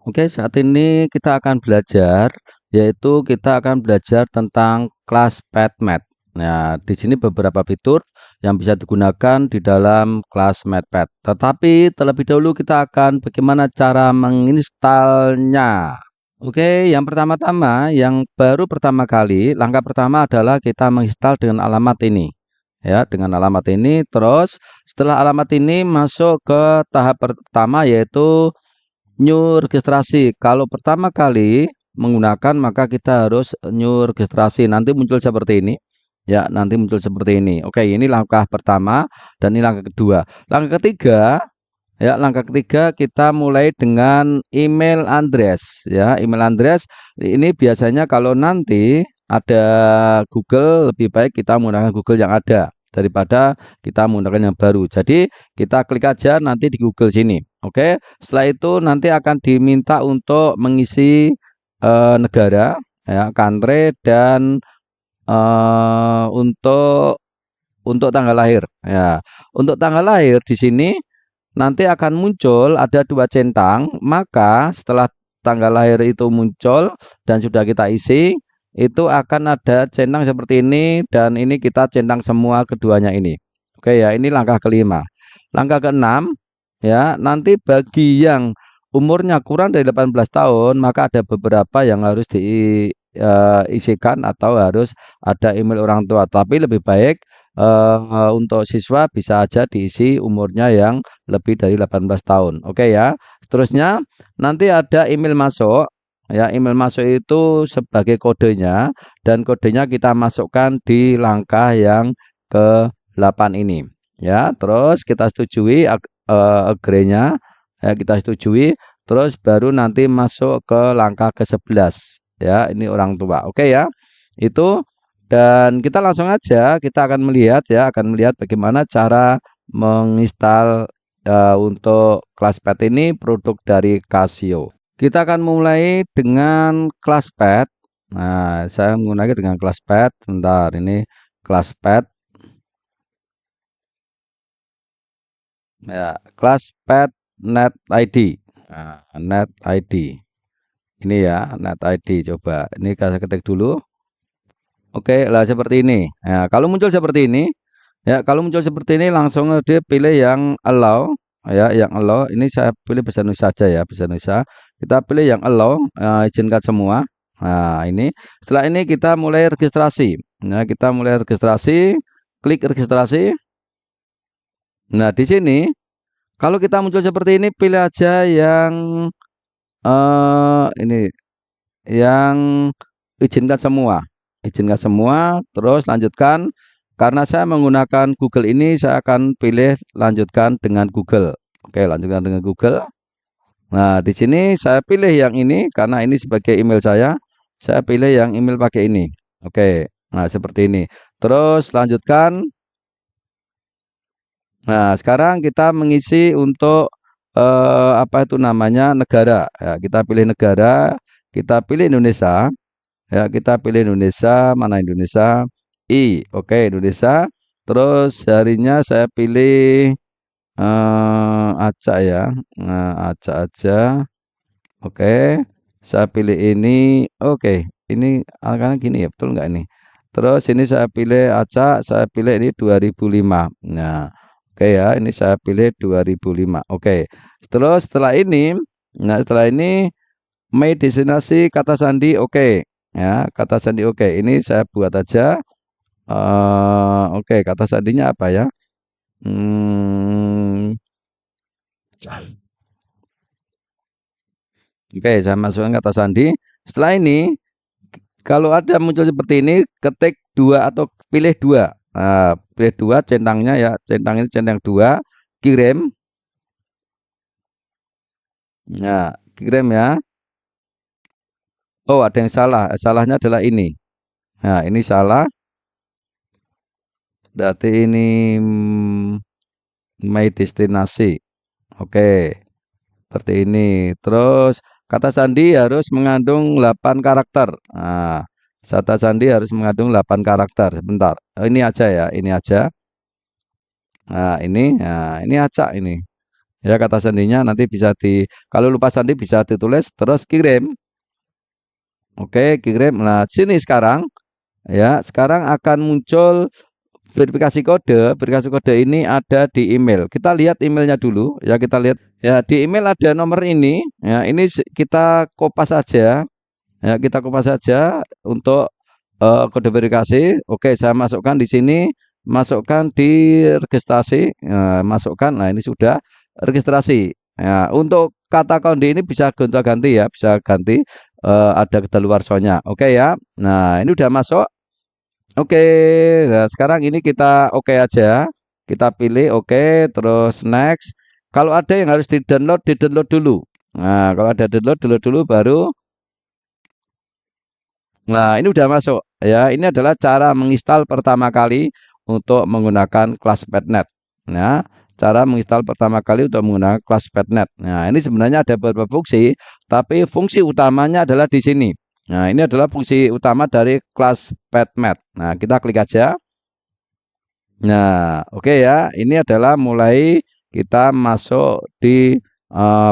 Oke, saat ini kita akan belajar, yaitu kita akan belajar tentang kelas PetMat. Nah, di sini beberapa fitur yang bisa digunakan di dalam kelas MatPat. Tetapi terlebih dahulu kita akan bagaimana cara menginstalnya. Oke, yang pertama-tama, yang baru pertama kali, langkah pertama adalah kita menginstal dengan alamat ini. Ya, dengan alamat ini, terus setelah alamat ini masuk ke tahap pertama yaitu new registrasi. Kalau pertama kali menggunakan maka kita harus new registrasi. Nanti muncul seperti ini. Ya, nanti muncul seperti ini. Oke, ini langkah pertama dan ini langkah kedua. Langkah ketiga, ya, langkah ketiga kita mulai dengan email address. Ya, email address ini biasanya kalau nanti ada Google lebih baik kita menggunakan Google yang ada daripada kita menggunakan yang baru. Jadi kita klik aja nanti di Google sini. Oke, setelah itu nanti akan diminta untuk mengisi negara, ya, country dan untuk tanggal lahir. Ya, untuk tanggal lahir di sini nanti akan muncul ada dua centang. Maka setelah tanggal lahir itu muncul dan sudah kita isi, itu akan ada centang seperti ini dan ini kita centang semua keduanya ini. Oke ya, ini langkah kelima. Langkah keenam, ya, nanti bagi yang umurnya kurang dari 18 tahun maka ada beberapa yang harus diisikan atau harus ada email orang tua. Tapi lebih baik untuk siswa bisa aja diisi umurnya yang lebih dari 18 tahun. Oke ya. Seterusnya nanti ada email masuk. Ya, email masuk itu sebagai kodenya dan kodenya kita masukkan di langkah yang ke-8 ini. Ya, terus kita setujui agree-nya, ya, kita setujui, terus baru nanti masuk ke langkah ke-11. Ya, ini orang tua. Oke ya. Itu dan kita langsung aja kita akan melihat, ya, akan melihat bagaimana cara menginstal untuk kelas pet ini produk dari Casio. Kita akan mulai dengan kelas pet. Nah, saya menggunakan dengan kelas pet. Bentar, ini kelas pet. Ya, kelas pet net ID. Nah, net ID. Ini ya, net ID. Coba ini saya ketik dulu. Oke, lah seperti ini. Ya, kalau muncul seperti ini, ya, kalau muncul seperti ini langsung dia pilih yang allow, ya, yang allow. Ini saya pilih bahasa Indonesia saja ya, bahasa Indonesia. Kita pilih yang allow, izinkan semua. Nah, ini setelah ini kita mulai registrasi. Nah, kita mulai registrasi, klik registrasi. Nah, di sini kalau kita muncul seperti ini pilih aja yang ini yang izinkan semua. Izinkan semua, terus lanjutkan. Karena saya menggunakan Google ini, saya akan pilih lanjutkan dengan Google. Oke, lanjutkan dengan Google. Nah, di sini saya pilih yang ini karena ini sebagai email saya. Saya pilih yang email pakai ini. Oke, nah seperti ini. Terus lanjutkan. Nah, sekarang kita mengisi untuk apa itu namanya negara. Ya, kita pilih negara, kita pilih Indonesia. Ya, kita pilih Indonesia, mana Indonesia? Oke, Indonesia. Terus harinya saya pilih acak ya. Nah, acak aja. Oke. Saya pilih ini. Oke, ini karena gini ya, betul nggak ini? Terus ini saya pilih acak, saya pilih ini 2005. Nah, oke ya, ini saya pilih 2005. Oke. Terus setelah ini, nah setelah ini My destinasi kata sandi oke. Ya, kata sandi oke. Ini saya buat aja. Oke, kata sandinya apa ya? Hmm, oke, saya masukkan kata sandi. Setelah ini, kalau ada muncul seperti ini, ketik dua atau pilih dua. Nah, pilih dua centangnya ya. Centang ini centang dua. Kirim. Nah, kirim ya. Oh, ada yang salah. Salahnya adalah ini. Nah, ini salah. Berarti ini my destinasi. Oke, seperti ini. Terus kata sandi harus mengandung 8 karakter. Nah, kata sandi harus mengandung 8 karakter. Sebentar. Ini aja ya, ini aja. Nah, ini acak ini. Ya, kata sandinya nanti bisa kalau lupa sandi bisa ditulis terus kirim. Oke, kirim. Nah, sini sekarang ya, sekarang akan muncul verifikasi kode. Verifikasi kode ini ada di email. Kita lihat emailnya dulu ya, kita lihat ya, di email ada nomor ini ya. Ini kita kopas saja ya, kita kopas saja untuk kode verifikasi. Oke, saya masukkan di sini, masukkan di registrasi, masukkan. Nah, ini sudah registrasi ya. Untuk kata konde ini bisa gonta-ganti ya, bisa ganti, ada kedaluarsanya. Oke ya, nah ini udah masuk. Oke, nah sekarang ini kita oke aja, kita pilih oke, terus next. Kalau ada yang harus di download dulu. Nah, kalau ada download dulu baru. Nah, ini udah masuk ya. Ini adalah cara menginstal pertama kali untuk menggunakan ClassPad.net. Nah, cara menginstal pertama kali untuk menggunakan ClassPad.net. Nah, ini sebenarnya ada beberapa fungsi, tapi fungsi utamanya adalah di sini. Nah, ini adalah fungsi utama dari ClassPad.net. Nah, kita klik aja. Nah, oke ya. Ini adalah mulai kita masuk di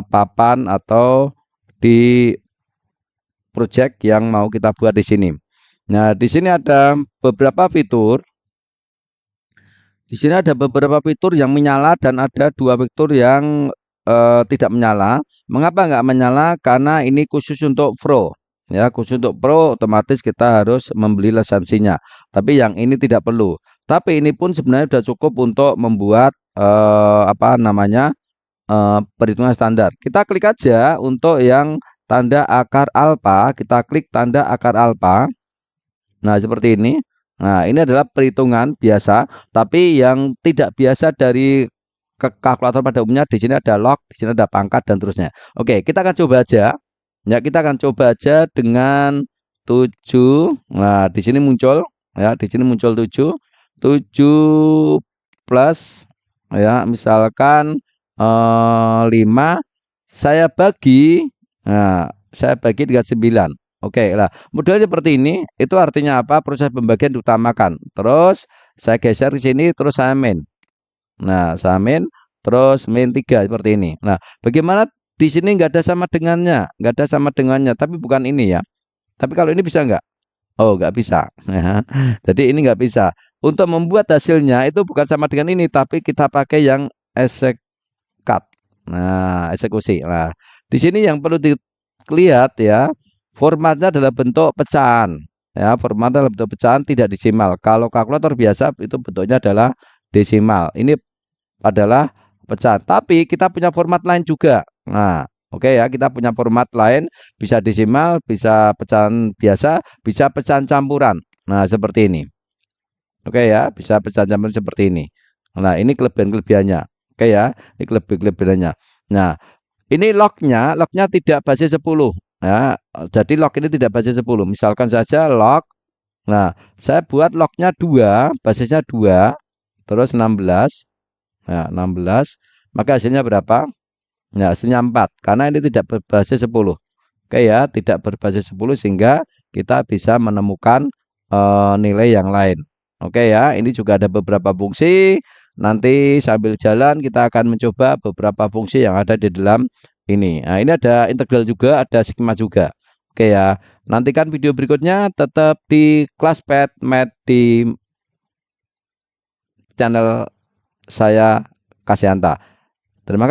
papan atau di project yang mau kita buat di sini. Nah, di sini ada beberapa fitur. Di sini ada beberapa fitur yang menyala dan ada dua fitur yang tidak menyala. Mengapa nggak menyala? Karena ini khusus untuk Pro. Ya, khusus untuk Pro otomatis kita harus membeli lisensinya. Tapi yang ini tidak perlu. Tapi ini pun sebenarnya sudah cukup untuk membuat apa namanya perhitungan standar. Kita klik aja untuk yang tanda akar alfa. Kita klik tanda akar alfa. Nah, seperti ini. Nah, ini adalah perhitungan biasa, tapi yang tidak biasa dari kalkulator pada umumnya. Di sini ada log, di sini ada pangkat dan terusnya. Oke, kita akan coba aja. Ya, kita akan coba aja dengan 7. Nah, di sini muncul ya, di sini muncul 7. 7 plus ya, misalkan 5 saya bagi, nah, saya bagi dengan 9. Oke lah, modelnya seperti ini. Itu artinya apa? Proses pembagian diutamakan. Terus saya geser ke sini, terus saya main. Nah, saya main, terus main 3 seperti ini. Nah, bagaimana di sini nggak ada sama dengannya, nggak ada sama dengannya, tapi bukan ini ya. Tapi kalau ini bisa nggak? Oh, nggak bisa. Jadi ini nggak bisa. Untuk membuat hasilnya itu bukan sama dengan ini, tapi kita pakai yang execute. Nah, eksekusi. Nah, di sini yang perlu dilihat ya, formatnya adalah bentuk pecahan. Ya, formatnya adalah bentuk pecahan, tidak desimal. Kalau kalkulator biasa itu bentuknya adalah desimal. Ini adalah pecahan. Tapi kita punya format lain juga. Nah, oke ya, kita punya format lain, bisa desimal, bisa pecahan biasa, bisa pecahan campuran. Nah, seperti ini. Oke ya, bisa pecahan campuran seperti ini. Nah, ini kelebihan-kelebihannya. Oke ya, ini kelebihan-kelebihannya. Nah, ini lognya tidak basis 10. Ya, jadi log ini tidak basis 10. Misalkan saja log. Nah, saya buat lognya 2, basisnya 2, terus 16. Nah, 16. Maka hasilnya berapa? Nah, hasilnya 4. Karena ini tidak berbasis 10. Oke ya, tidak berbasis 10 sehingga kita bisa menemukan nilai yang lain. Oke ya, ini juga ada beberapa fungsi. Nanti sambil jalan kita akan mencoba beberapa fungsi yang ada di dalam ini. Nah, ini ada integral juga, ada skema juga. Oke ya, nantikan video berikutnya tetap di ClassPad Math di channel saya Kasyanta. Terima kasih.